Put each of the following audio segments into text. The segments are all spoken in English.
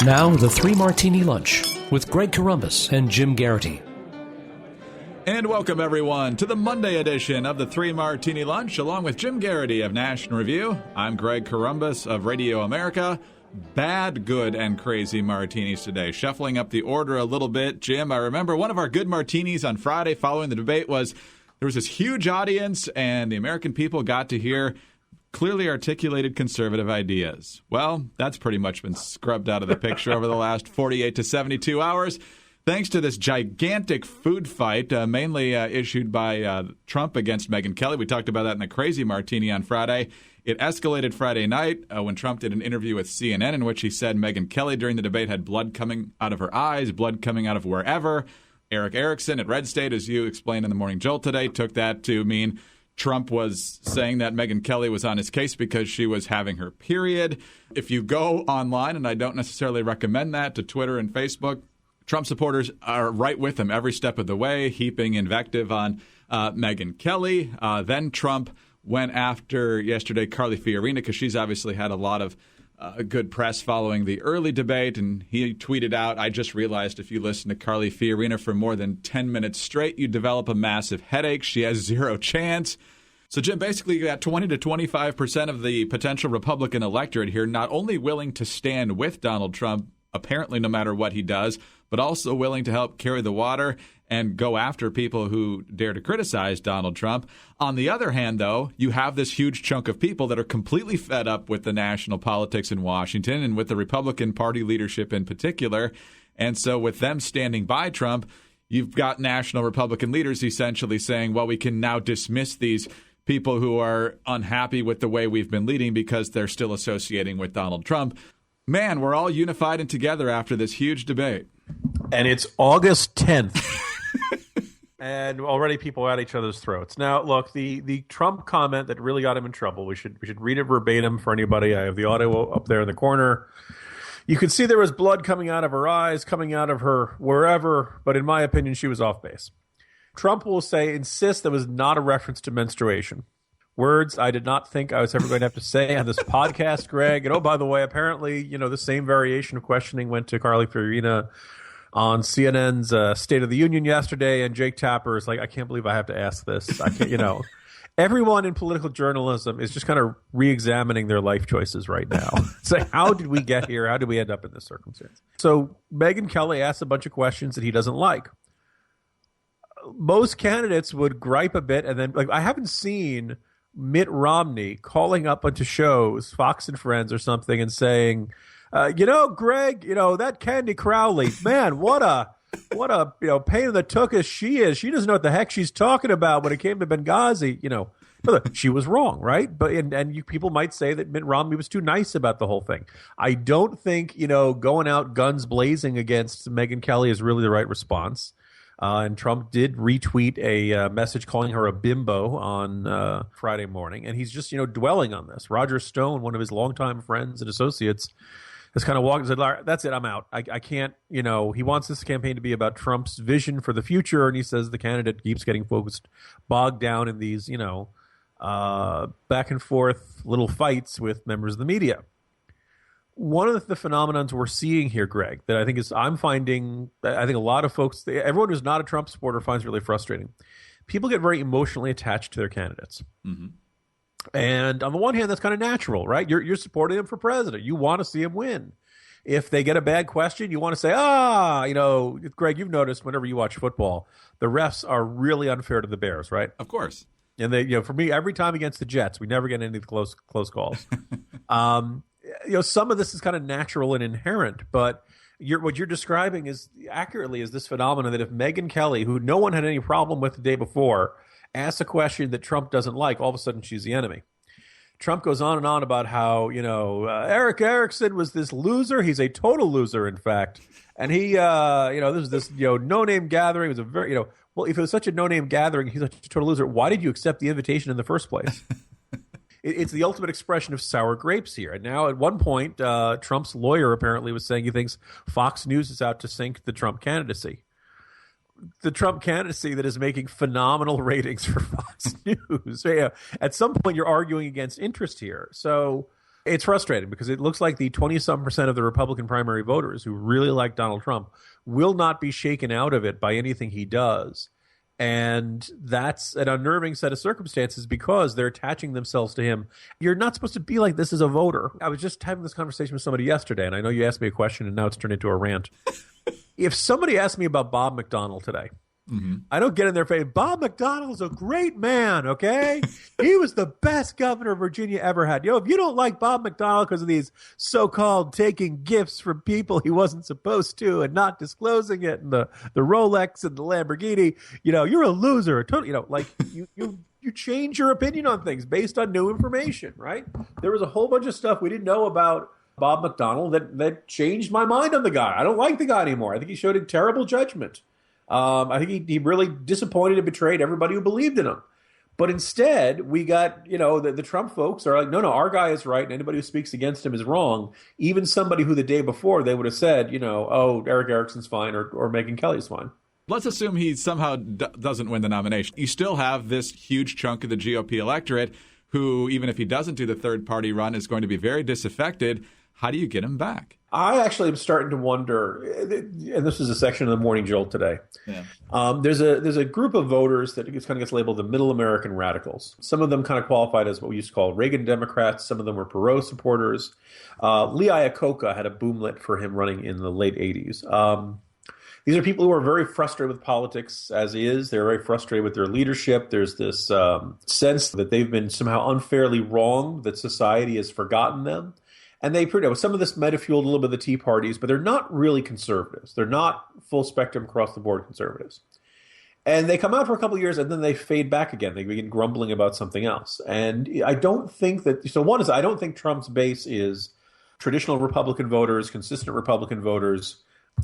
Now, the Three Martini Lunch with Greg Corombos and Jim Garrity. And welcome, everyone, to the Monday edition of the Three Martini Lunch, along with Jim Garrity of National Review. I'm Greg Corombos of Radio America. Bad, good, and crazy martinis today. Shuffling up the order a little bit. Jim, I remember one of our good martinis on Friday following the debate was there was this huge audience, and the American people got to hear clearly articulated conservative ideas. Well, that's pretty much been scrubbed out of the picture over the last 48 to 72 hours. Thanks to this gigantic food fight, mainly issued by Trump against Megyn Kelly. We talked about that in the Crazy Martini on Friday. It escalated Friday night when Trump did an interview with CNN in which he said Megyn Kelly during the debate had blood coming out of her eyes, blood coming out of wherever. Eric Erickson at Red State, as you explained in the Morning Jolt today, took that to mean Trump was saying that Megyn Kelly was on his case because she was having her period. If you go online, and I don't necessarily recommend that, to Twitter and Facebook, Trump supporters are right with him every step of the way, heaping invective on Megyn Kelly. Then Trump went after yesterday Carly Fiorina because she's obviously had a lot of good press following the early debate. And he tweeted out, "I just realized if you listen to Carly Fiorina for more than 10 minutes straight, you develop a massive headache. She has zero chance." So, Jim, basically you got 20 to 25% of the potential Republican electorate here not only willing to stand with Donald Trump, apparently no matter what he does, but also willing to help carry the water and go after people who dare to criticize Donald Trump. On the other hand, though, you have this huge chunk of people that are completely fed up with the national politics in Washington and with the Republican Party leadership in particular. And so with them standing by Trump, you've got national Republican leaders essentially saying, well, we can now dismiss these people who are unhappy with the way we've been leading because they're still associating with Donald Trump. Man, we're all unified and together after this huge debate. And it's August 10th. And already people are at each other's throats. Now, look, the Trump comment that really got him in trouble, we should read it verbatim for anybody. I have the audio up there in the corner. You could see there was blood coming out of her eyes, coming out of her wherever, but in my opinion, she was off base. Trump will insist there was not a reference to menstruation. Words I did not think I was ever going to have to say on this podcast, Greg. And oh, by the way, apparently, the same variation of questioning went to Carly Fiorina on CNN's State of the Union yesterday, and Jake Tapper is like, I can't believe I have to ask this. I can't, Everyone in political journalism is just kind of re-examining their life choices right now. It's like, how did we get here? How did we end up in this circumstance? So Megyn Kelly asked a bunch of questions that he doesn't like. Most candidates would gripe a bit, and then I haven't seen Mitt Romney calling up onto shows, Fox and Friends or something, and saying, Greg, that Candy Crowley, man, what a pain in the tuchus she is. She doesn't know what the heck she's talking about when it came to Benghazi. She was wrong, right? But people might say that Mitt Romney was too nice about the whole thing. I don't think going out guns blazing against Megyn Kelly is really the right response. And Trump did retweet a message calling her a bimbo on Friday morning. And he's just, dwelling on this. Roger Stone, one of his longtime friends and associates, has kind of walked and said, that's it, I'm out. I can't, he wants this campaign to be about Trump's vision for the future. And he says the candidate keeps getting bogged down in these, back and forth little fights with members of the media. One of the phenomenons we're seeing here, Greg, that I think I think a lot of folks, everyone who's not a Trump supporter finds really frustrating. People get very emotionally attached to their candidates. Mm-hmm. And on the one hand, that's kind of natural, right? You're supporting him for president. You want to see him win. If they get a bad question, you want to say, Greg, you've noticed whenever you watch football, the refs are really unfair to the Bears, right? Of course. And they, for me, every time against the Jets, we never get any of the close calls. Some of this is kind of natural and inherent, but what you're describing is this phenomenon that if Megyn Kelly, who no one had any problem with the day before, asks a question that Trump doesn't like, all of a sudden she's the enemy. Trump goes on and on about how, Eric Erickson was this loser. He's a total loser, in fact. And he, this no-name gathering. It was a very, well, if it was such a no-name gathering, he's such a total loser. Why did you accept the invitation in the first place? It's the ultimate expression of sour grapes here. And now at one point, Trump's lawyer apparently was saying he thinks Fox News is out to sink the Trump candidacy. The Trump candidacy that is making phenomenal ratings for Fox News. So, at some point, you're arguing against interest here. So It's frustrating because it looks like the 20-some% of the Republican primary voters who really like Donald Trump will not be shaken out of it by anything he does. And that's an unnerving set of circumstances because they're attaching themselves to him. You're not supposed to be like this as a voter. I was just having this conversation with somebody yesterday, and I know you asked me a question, and now it's turned into a rant. If somebody asked me about Bob McDonnell today, I don't get in their face. Bob McDonnell's a great man, okay? He was the best governor Virginia ever had. If you don't like Bob McDonnell because of these so-called taking gifts from people he wasn't supposed to and not disclosing it, and the Rolex and the Lamborghini, you're a loser. You change your opinion on things based on new information, right? There was a whole bunch of stuff we didn't know about Bob McDonnell that changed my mind on the guy. I don't like the guy anymore. I think he showed a terrible judgment. I think he really disappointed and betrayed everybody who believed in him. But instead, we got, the Trump folks are like, no, our guy is right, and anybody who speaks against him is wrong. Even somebody who the day before they would have said, Eric Erickson's fine or Megyn Kelly's fine. Let's assume he somehow doesn't win the nomination. You still have this huge chunk of the GOP electorate who, even if he doesn't do the third-party run, is going to be very disaffected. How do you get him back? I actually am starting to wonder, and this is a section of the Morning Jolt today. Yeah. There's a group of voters that kind of gets labeled the Middle American Radicals. Some of them kind of qualified as what we used to call Reagan Democrats. Some of them were Perot supporters. Lee Iacocca had a boomlet for him running in the late 80s. These are people who are very frustrated with politics as is. They're very frustrated with their leadership. There's this sense that they've been somehow unfairly wronged, that society has forgotten them. And some of this might have fueled a little bit of the Tea Parties, but they're not really conservatives. They're not full spectrum across the board conservatives. And they come out for a couple of years and then they fade back again. They begin grumbling about something else. And I don't think I don't think Trump's base is traditional Republican voters, consistent Republican voters,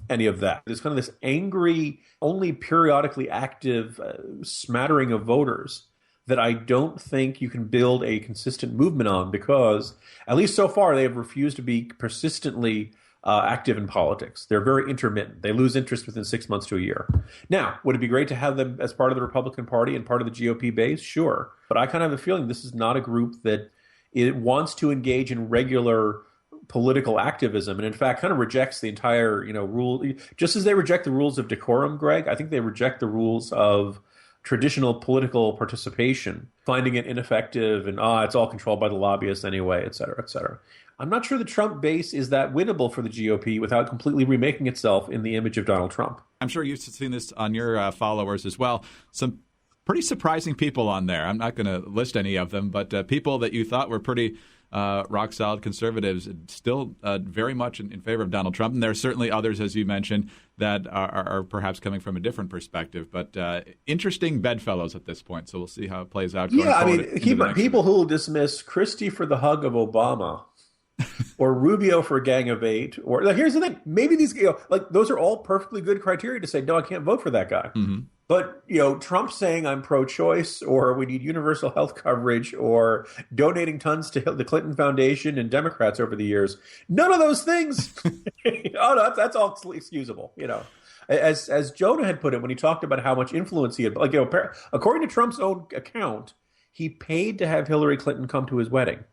any of that. There's kind of this angry, only periodically active smattering of voters that I don't think you can build a consistent movement on because, at least so far, they have refused to be persistently active in politics. They're very intermittent. They lose interest within 6 months to a year. Now, would it be great to have them as part of the Republican Party and part of the GOP base? Sure. But I kind of have a feeling this is not a group that it wants to engage in regular political activism, and in fact kind of rejects the entire rule. Just as they reject the rules of decorum, Greg, I think they reject the rules of traditional political participation, finding it ineffective and it's all controlled by the lobbyists anyway, et cetera, et cetera. I'm not sure the Trump base is that winnable for the GOP without completely remaking itself in the image of Donald Trump. I'm sure you've seen this on your followers as well. Some pretty surprising people on there. I'm not going to list any of them, but people that you thought were pretty rock-solid conservatives still very much in favor of Donald Trump. And there are certainly others, as you mentioned, that are perhaps coming from a different perspective. But interesting bedfellows at this point. So we'll see how it plays out. People who will dismiss Christie for the hug of Obama or Rubio for Gang of Eight. Or here's the thing. Maybe these, those are all perfectly good criteria to say, no, I can't vote for that guy. Mm-hmm. But, Trump saying I'm pro-choice or we need universal health coverage or donating tons to the Clinton Foundation and Democrats over the years, none of those things. No, that's all excusable. As Jonah had put it when he talked about how much influence he had, according to Trump's own account, he paid to have Hillary Clinton come to his wedding.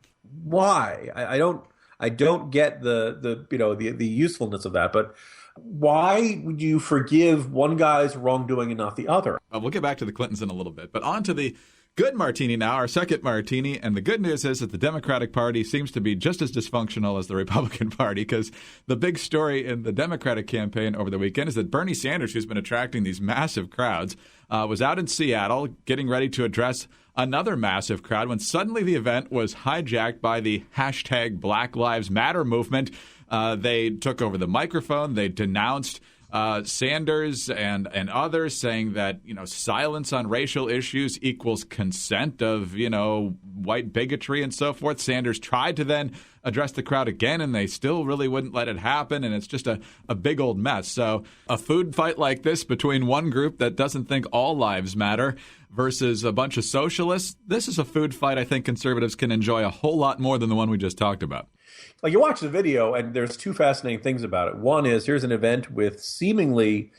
Why? I don't get the usefulness of that, but why would you forgive one guy's wrongdoing and not the other? We'll get back to the Clintons in a little bit, but on to the good martini now, our second martini. And the good news is that the Democratic Party seems to be just as dysfunctional as the Republican Party, because the big story in the Democratic campaign over the weekend is that Bernie Sanders, who's been attracting these massive crowds, was out in Seattle getting ready to address another massive crowd when suddenly the event was hijacked by the hashtag Black Lives Matter movement. They took over the microphone. They denounced Sanders and others, saying that, silence on racial issues equals consent of, white bigotry and so forth. Sanders tried to then address the crowd again, and they still really wouldn't let it happen. And it's just a big old mess. So a food fight like this between one group that doesn't think all lives matter versus a bunch of socialists, this is a food fight I think conservatives can enjoy a whole lot more than the one we just talked about. You watch the video, and there's two fascinating things about it. One is here's an event with seemingly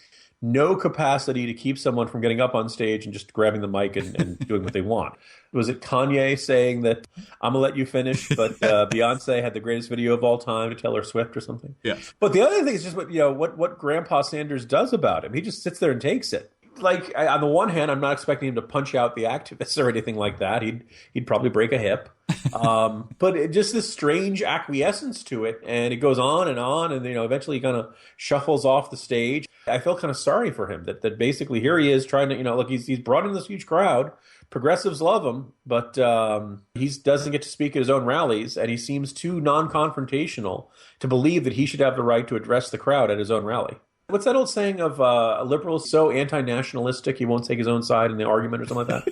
no capacity to keep someone from getting up on stage and just grabbing the mic and doing what they want. Was it Kanye saying that I'm going to let you finish, but Beyonce had the greatest video of all time to Taylor Swift or something? Yes. But the other thing is just what Grandpa Sanders does about him. He just sits there and takes it. Like, on the one hand, I'm not expecting him to punch out the activists or anything like that. He'd probably break a hip. But just this strange acquiescence to it, and it goes on, and eventually he kind of shuffles off the stage. I feel kind of sorry for him that basically here he is trying to, look, he's brought in this huge crowd. Progressives love him, but he doesn't get to speak at his own rallies, and he seems too non-confrontational to believe that he should have the right to address the crowd at his own rally. What's that old saying of a liberal is so anti-nationalistic he won't take his own side in the argument or something like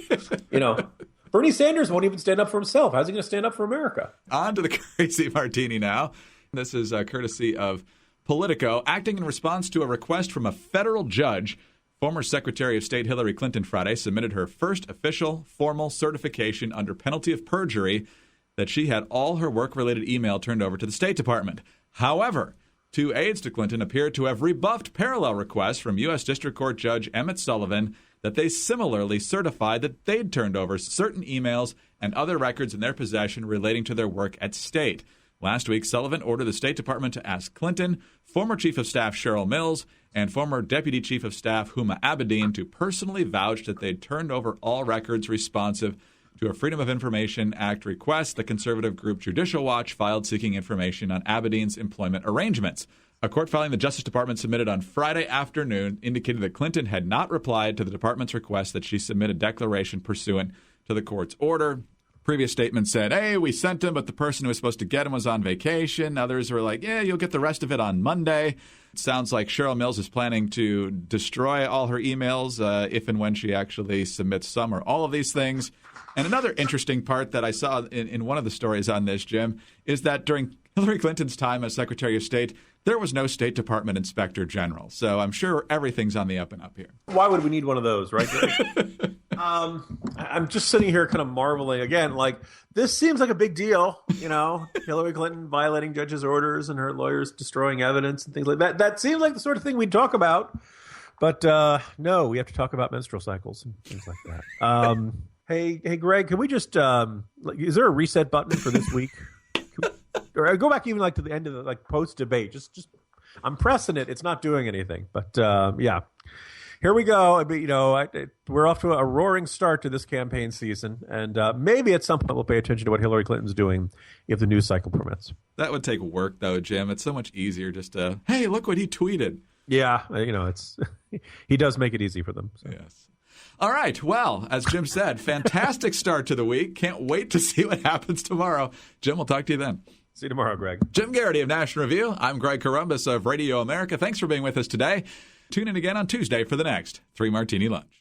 that? Bernie Sanders won't even stand up for himself. How's he going to stand up for America? On to the crazy martini now. This is courtesy of Politico. Acting in response to a request from a federal judge, former Secretary of State Hillary Clinton Friday submitted her first official formal certification under penalty of perjury that she had all her work-related email turned over to the State Department. However, two aides to Clinton appear to have rebuffed parallel requests from U.S. District Court Judge Emmett Sullivan that they similarly certified that they'd turned over certain emails and other records in their possession relating to their work at State. Last week, Sullivan ordered the State Department to ask Clinton, former Chief of Staff Cheryl Mills, and former Deputy Chief of Staff Huma Abedin to personally vouch that they'd turned over all records responsive to a Freedom of Information Act request the conservative group Judicial Watch filed seeking information on Abedin's employment arrangements. A court filing the Justice Department submitted on Friday afternoon indicated that Clinton had not replied to the department's request that she submit a declaration pursuant to the court's order. Previous statements said, hey, we sent him, but the person who was supposed to get him was on vacation. Others were like, yeah, you'll get the rest of it on Monday. It sounds like Cheryl Mills is planning to destroy all her emails if and when she actually submits some or all of these things. And another interesting part that I saw in one of the stories on this, Jim, is that during Hillary Clinton's time as Secretary of State, there was no State Department Inspector General. So I'm sure everything's on the up and up here. Why would we need one of those, right? I'm just sitting here kind of marveling again, like, this seems like a big deal, Hillary Clinton violating judges' orders and her lawyers destroying evidence and things like that. That seems like the sort of thing we'd talk about. But no, we have to talk about menstrual cycles and things like that. Hey, Greg, can we just is there a reset button for this week? Or go back even to the end of the post debate. Just I'm pressing it. It's not doing anything. But yeah, here we go. We're off to a roaring start to this campaign season, and maybe at some point we'll pay attention to what Hillary Clinton's doing if the news cycle permits. That would take work, though, Jim. It's so much easier just to, hey, look what he tweeted. Yeah, it's he does make it easy for them. So. Yes. All right. Well, as Jim said, fantastic start to the week. Can't wait to see what happens tomorrow. Jim, we'll talk to you then. See you tomorrow, Greg. Jim Garrity of National Review. I'm Greg Corombos of Radio America. Thanks for being with us today. Tune in again on Tuesday for the next 3 Martini Lunch.